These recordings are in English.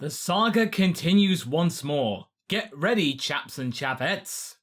The saga continues once more. Get ready, chaps and chapettes.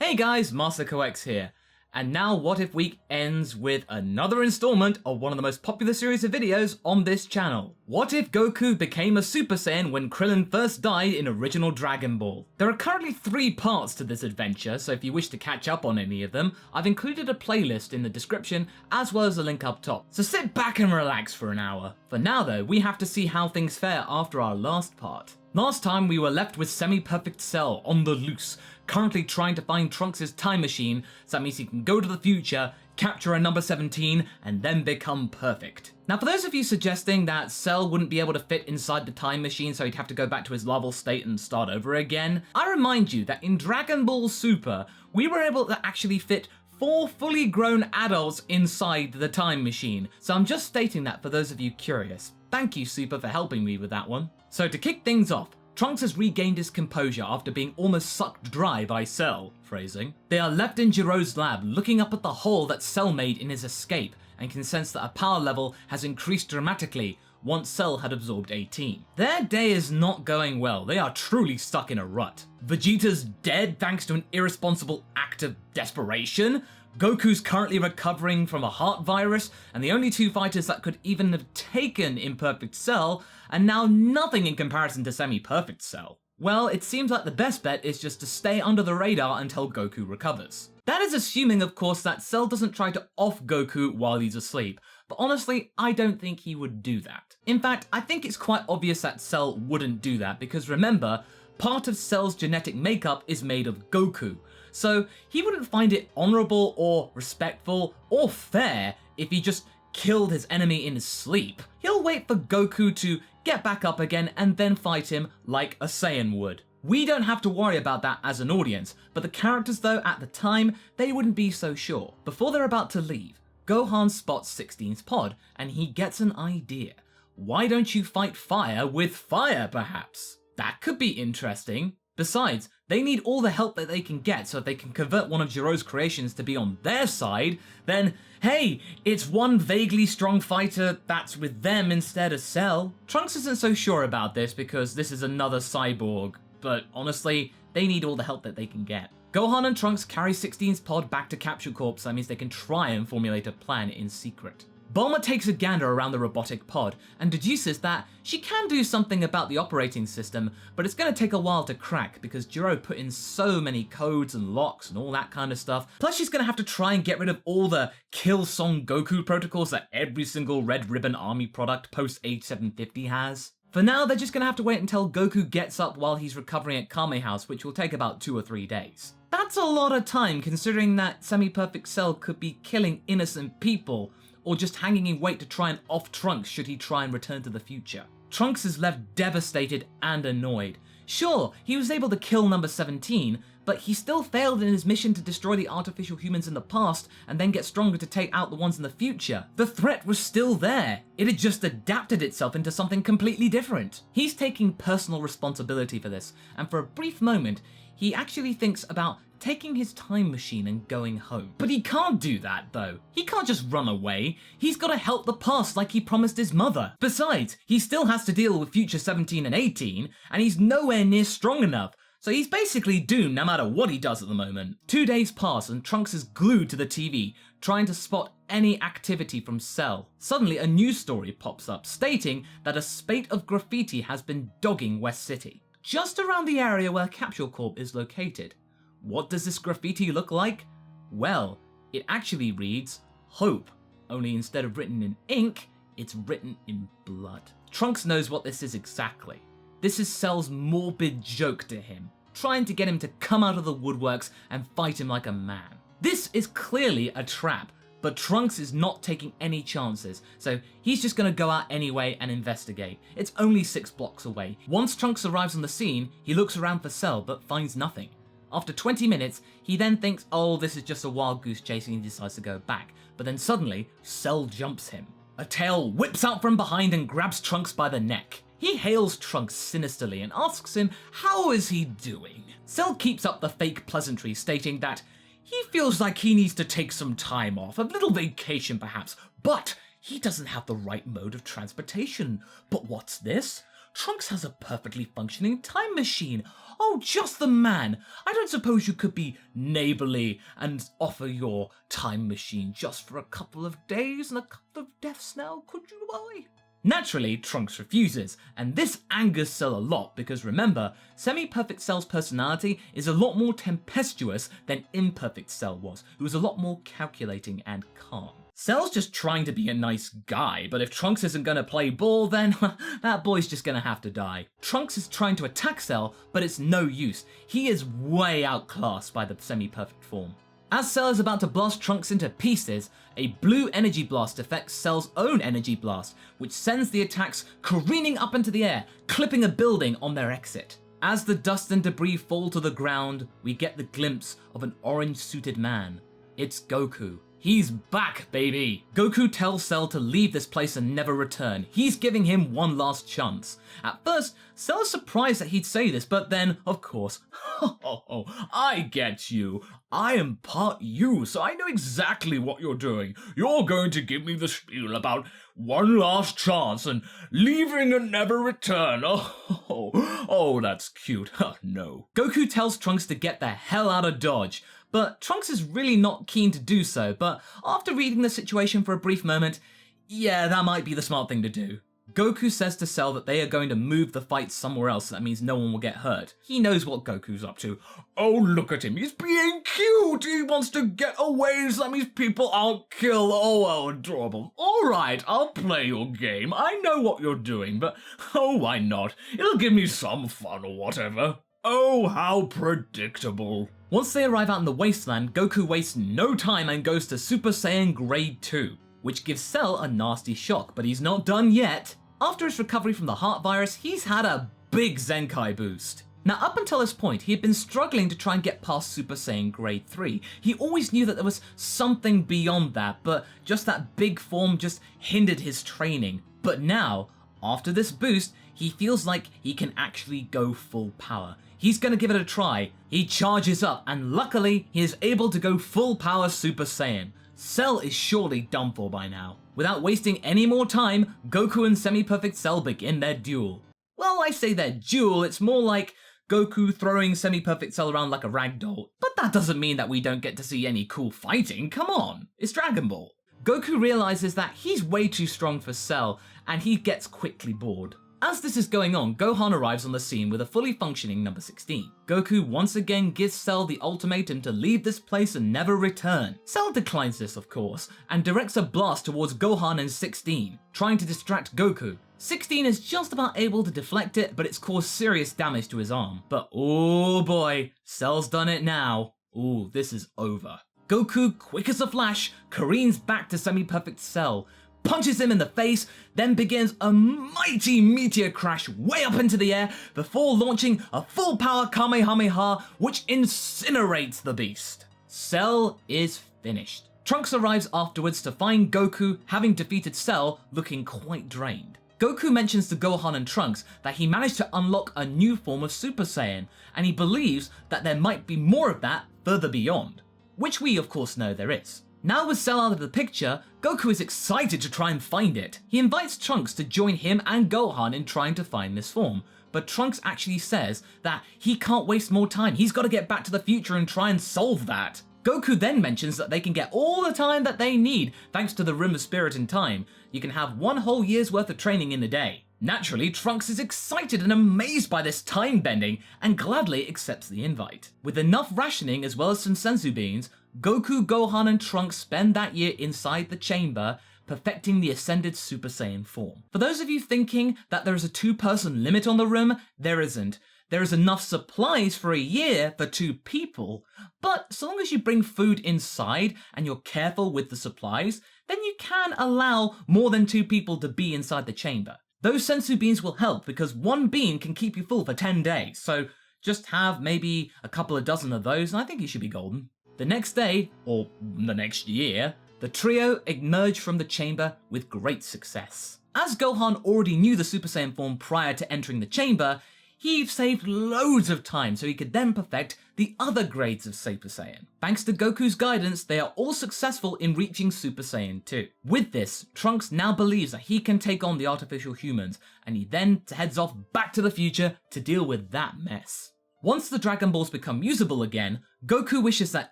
Hey guys, MasakoX here. And now What If Week ends with another installment of one of the most popular series of videos on this channel. What if Goku became a Super Saiyan when Krillin first died in original Dragon Ball? There are currently 3 parts to this adventure, so if you wish to catch up on any of them, I've included a playlist in the description as well as a link up top. So sit back and relax for an hour. For now though, we have to see how things fare after our last part. Last time we were left with Semi-Perfect Cell on the loose, currently trying to find Trunks' time machine, so that means he can go to the future, capture a number 17, and then become perfect. Now for those of you suggesting that Cell wouldn't be able to fit inside the time machine so he'd have to go back to his larval state and start over again, I remind you that in Dragon Ball Super, we were able to actually fit 4 fully grown adults inside the time machine, so I'm just stating that for those of you curious. Thank you, Super, for helping me with that one. So to kick things off, Trunks has regained his composure after being almost sucked dry by Cell, phrasing. They are left in Jiro's lab looking up at the hole that Cell made in his escape and can sense that a power level has increased dramatically once Cell had absorbed 18. Their day is not going well, they are truly stuck in a rut. Vegeta's dead thanks to an irresponsible act of desperation. Goku's currently recovering from a heart virus, and the only 2 fighters that could even have taken Imperfect Cell are now nothing in comparison to Semi-Perfect Cell. Well, it seems like the best bet is just to stay under the radar until Goku recovers. That is assuming, of course, that Cell doesn't try to off Goku while he's asleep, but honestly, I don't think he would do that. In fact, I think it's quite obvious that Cell wouldn't do that, because remember, part of Cell's genetic makeup is made of Goku, so he wouldn't find it honorable or respectful or fair if he just killed his enemy in his sleep. He'll wait for Goku to get back up again and then fight him like a Saiyan would. We don't have to worry about that as an audience, but the characters though, at the time, they wouldn't be so sure. Before they're about to leave, Gohan spots 16's pod and he gets an idea. Why don't you fight fire with fire, perhaps? That could be interesting. Besides, they need all the help that they can get, so if they can convert one of Jiro's creations to be on their side, then hey, it's one vaguely strong fighter that's with them instead of Cell. Trunks isn't so sure about this because this is another cyborg, but honestly, they need all the help that they can get. Gohan and Trunks carry 16's pod back to Capsule Corp, so that means they can try and formulate a plan in secret. Bulma takes a gander around the robotic pod and deduces that she can do something about the operating system, but it's going to take a while to crack because Jiro put in so many codes and locks and all that kind of stuff. Plus she's going to have to try and get rid of all the Kill Son Goku protocols that every single Red Ribbon Army product post age 750 has. For now, they're just going to have to wait until Goku gets up while he's recovering at Kame House, which will take about 2 or 3 days. That's a lot of time considering that Semi-Perfect Cell could be killing innocent people, or just hanging in wait to try and off Trunks should he try and return to the future. Trunks is left devastated and annoyed. Sure, he was able to kill number 17, but he still failed in his mission to destroy the artificial humans in the past and then get stronger to take out the ones in the future. The threat was still there. It had just adapted itself into something completely different. He's taking personal responsibility for this, and for a brief moment, he actually thinks about taking his time machine and going home. But he can't do that though. He can't just run away. He's gotta help the past like he promised his mother. Besides, he still has to deal with future 17 and 18, and he's nowhere near strong enough. So he's basically doomed no matter what he does at the moment. 2 days pass and Trunks is glued to the TV, trying to spot any activity from Cell. Suddenly a news story pops up stating that a spate of graffiti has been dogging West City, just around the area where Capsule Corp is located. What does this graffiti look like? Well, it actually reads Hope, only instead of written in ink, it's written in blood. Trunks knows what this is exactly. This is Cell's morbid joke to him, trying to get him to come out of the woodworks and fight him like a man. This is clearly a trap, but Trunks is not taking any chances, so he's just gonna go out anyway and investigate. It's only 6 blocks away. Once Trunks arrives on the scene, he looks around for Cell but finds nothing. After 20 minutes, he then thinks, oh, this is just a wild goose chase, and he decides to go back. But then suddenly, Cell jumps him. A tail whips out from behind and grabs Trunks by the neck. He hails Trunks sinisterly and asks him how is he doing. Cell keeps up the fake pleasantry, stating that he feels like he needs to take some time off, a little vacation perhaps, but he doesn't have the right mode of transportation. But what's this? Trunks has a perfectly functioning time machine. Oh, just the man. I don't suppose you could be neighborly and offer your time machine just for a couple of days and a couple of deaths now, could you, boy? Naturally, Trunks refuses, and this angers Cell a lot because remember, Semi-Perfect Cell's personality is a lot more tempestuous than Imperfect Cell was, who was a lot more calculating and calm. Cell's just trying to be a nice guy, but if Trunks isn't gonna play ball, then that boy's just gonna have to die. Trunks is trying to attack Cell, but it's no use. He is way outclassed by the semi-perfect form. As Cell is about to blast Trunks into pieces, a blue energy blast affects Cell's own energy blast, which sends the attacks careening up into the air, clipping a building on their exit. As the dust and debris fall to the ground, we get the glimpse of an orange-suited man. It's Goku. He's back, baby! Goku tells Cell to leave this place and never return. He's giving him one last chance. At first, Cell is surprised that he'd say this, but then, of course, oh, I get you. I am part you, so I know exactly what you're doing. You're going to give me the spiel about one last chance and leaving and never return. Oh, that's cute. No. Goku tells Trunks to get the hell out of Dodge. But Trunks is really not keen to do so, but after reading the situation for a brief moment, yeah, that might be the smart thing to do. Goku says to Cell that they are going to move the fight somewhere else, so that means no one will get hurt. He knows what Goku's up to. Oh, look at him, he's being cute! He wants to get away, so that means people aren't killed. Oh, how adorable. Alright, I'll play your game. I know what you're doing, but oh, why not? It'll give me some fun or whatever. Oh, how predictable. Once they arrive out in the wasteland, Goku wastes no time and goes to Super Saiyan Grade 2, which gives Cell a nasty shock, but he's not done yet. After his recovery from the heart virus, he's had a big Zenkai boost. Now, up until this point, he had been struggling to try and get past Super Saiyan Grade 3. He always knew that there was something beyond that, but just that big form just hindered his training. But now, after this boost, he feels like he can actually go full power. He's gonna give it a try. He charges up, and luckily, he is able to go full power Super Saiyan. Cell is surely done for by now. Without wasting any more time, Goku and Semi-Perfect Cell begin their duel. Well, I say their duel, it's more like Goku throwing Semi-Perfect Cell around like a ragdoll. But that doesn't mean that we don't get to see any cool fighting, come on, it's Dragon Ball. Goku realizes that he's way too strong for Cell, and he gets quickly bored. As this is going on, Gohan arrives on the scene with a fully functioning number 16. Goku once again gives Cell the ultimatum to leave this place and never return. Cell declines this, of course, and directs a blast towards Gohan and 16, trying to distract Goku. 16 is just about able to deflect it, but it's caused serious damage to his arm. But oh boy, Cell's done it now. Ooh, this is over. Goku, quick as a flash, careens back to Semi-Perfect Cell, punches him in the face, then begins a mighty meteor crash way up into the air before launching a full power Kamehameha which incinerates the beast. Cell is finished. Trunks arrives afterwards to find Goku, having defeated Cell, looking quite drained. Goku mentions to Gohan and Trunks that he managed to unlock a new form of Super Saiyan, and he believes that there might be more of that further beyond, which we of course know there is. Now with Cell out of the picture, Goku is excited to try and find it. He invites Trunks to join him and Gohan in trying to find this form, but Trunks actually says that he can't waste more time, he's got to get back to the future and try and solve that. Goku then mentions that they can get all the time that they need thanks to the Room of Spirit and Time. You can have one whole year's worth of training in a day. Naturally, Trunks is excited and amazed by this time bending and gladly accepts the invite. With enough rationing as well as some senzu beans, Goku, Gohan and Trunks spend that year inside the chamber, perfecting the ascended Super Saiyan form. For those of you thinking that there is a 2-person limit on the room, there isn't. There is enough supplies for a year for 2 people, but so long as you bring food inside and you're careful with the supplies, then you can allow more than 2 people to be inside the chamber. Those senzu beans will help because 1 bean can keep you full for 10 days, so just have maybe a couple of dozen of those and I think you should be golden. The next day, or the next year, the trio emerged from the chamber with great success. As Gohan already knew the Super Saiyan form prior to entering the chamber, he saved loads of time so he could then perfect the other grades of Super Saiyan. Thanks to Goku's guidance, they are all successful in reaching Super Saiyan 2. With this, Trunks now believes that he can take on the artificial humans, and he then heads off back to the future to deal with that mess. Once the Dragon Balls become usable again, Goku wishes that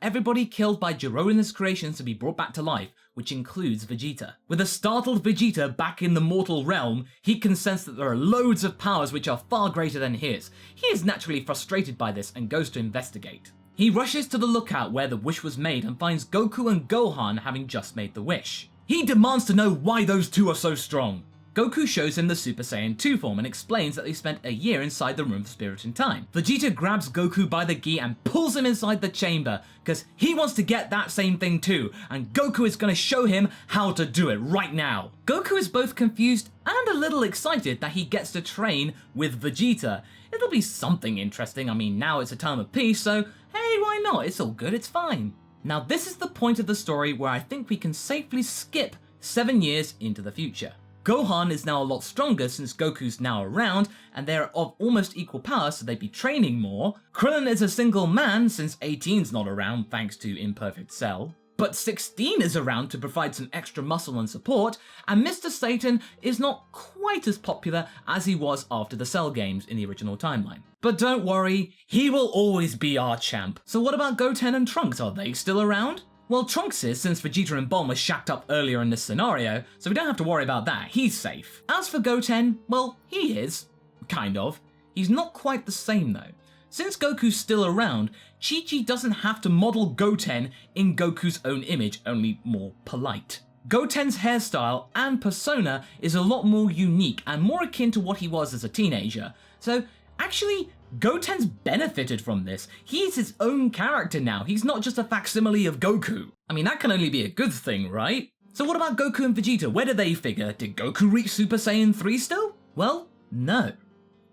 everybody killed by Gero in his creations to be brought back to life, which includes Vegeta. With a startled Vegeta back in the mortal realm, he can sense that there are loads of powers which are far greater than his. He is naturally frustrated by this and goes to investigate. He rushes to the lookout where the wish was made and finds Goku and Gohan having just made the wish. He demands to know why those two are so strong. Goku shows him the Super Saiyan 2 form and explains that they spent a year inside the Room of Spirit and Time. Vegeta grabs Goku by the gi and pulls him inside the chamber, because he wants to get that same thing too, and Goku is going to show him how to do it right now. Goku is both confused and a little excited that he gets to train with Vegeta. It'll be something interesting. I mean, now it's a time of peace, so hey, why not? It's all good, it's fine. Now this is the point of the story where I think we can safely skip 7 years into the future. Gohan is now a lot stronger since Goku's now around, and they're of almost equal power, so they'd be training more. Krillin is a single man since 18's not around thanks to Imperfect Cell. But 16 is around to provide some extra muscle and support, and Mr. Satan is not quite as popular as he was after the Cell games in the original timeline. But don't worry, he will always be our champ. So what about Goten and Trunks, are they still around? Well, Trunks is, since Vegeta and Bulma shacked up earlier in this scenario, so we don't have to worry about that, he's safe. As for Goten, well, he is. Kind of. He's not quite the same though. Since Goku's still around, Chi-Chi doesn't have to model Goten in Goku's own image, only more polite. Goten's hairstyle and persona is a lot more unique and more akin to what he was as a teenager, so actually, Goten's benefited from this. He's his own character now. He's not just a facsimile of Goku. I mean, that can only be a good thing, right? So what about Goku and Vegeta? Where do they figure? Did Goku reach Super Saiyan 3 still? Well, no.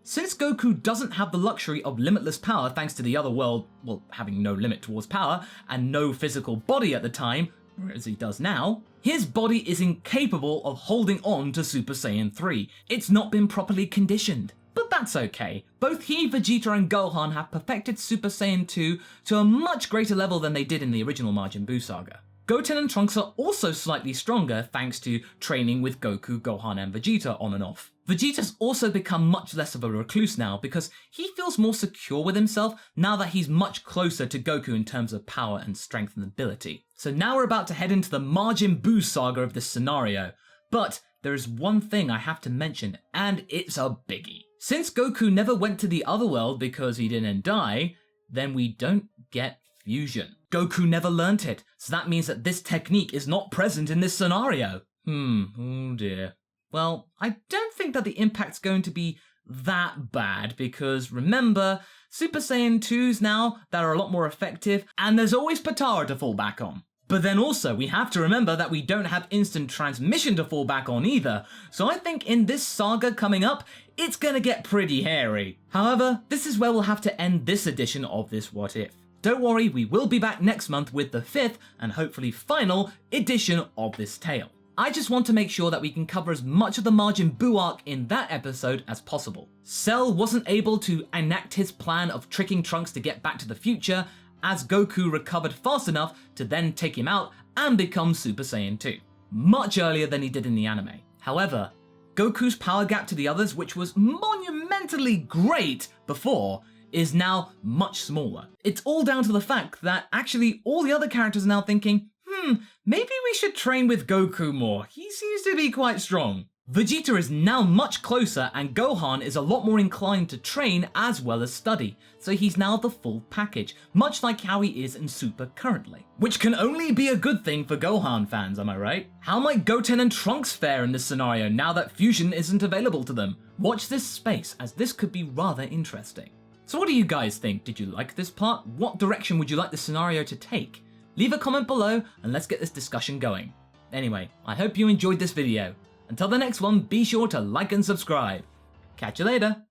Since Goku doesn't have the luxury of limitless power thanks to the other world, well, having no limit towards power, and no physical body at the time, as he does now, his body is incapable of holding on to Super Saiyan 3. It's not been properly conditioned. But that's okay. Both he, Vegeta and Gohan have perfected Super Saiyan 2 to a much greater level than they did in the original Majin Buu saga. Goten and Trunks are also slightly stronger thanks to training with Goku, Gohan and Vegeta on and off. Vegeta's also become much less of a recluse now because he feels more secure with himself now that he's much closer to Goku in terms of power and strength and ability. So now we're about to head into the Majin Buu saga of this scenario, but there is one thing I have to mention, and it's a biggie. Since Goku never went to the other world because he didn't die, then we don't get fusion. Goku never learnt it, so that means that this technique is not present in this scenario. Oh dear. Well, I don't think that the impact's going to be that bad because remember, Super Saiyan 2s now that are a lot more effective, and there's always Potara to fall back on. But then also, we have to remember that we don't have instant transmission to fall back on either, so I think in this saga coming up, it's gonna get pretty hairy. However, this is where we'll have to end this edition of This What If. Don't worry, we will be back next month with the 5th and hopefully final edition of this tale. I just want to make sure that we can cover as much of the Majin Buu arc in that episode as possible. Cell wasn't able to enact his plan of tricking Trunks to get back to the future, as Goku recovered fast enough to then take him out and become Super Saiyan 2, much earlier than he did in the anime. However, Goku's power gap to the others, which was monumentally great before, is now much smaller. It's all down to the fact that actually all the other characters are now thinking, maybe we should train with Goku more, he seems to be quite strong. Vegeta is now much closer and Gohan is a lot more inclined to train as well as study, so he's now the full package, much like how he is in Super currently. Which can only be a good thing for Gohan fans, am I right? How might Goten and Trunks fare in this scenario now that fusion isn't available to them? Watch this space as this could be rather interesting. So what do you guys think? Did you like this part? What direction would you like the scenario to take? Leave a comment below and let's get this discussion going. Anyway, I hope you enjoyed this video. Until the next one, be sure to like and subscribe. Catch you later.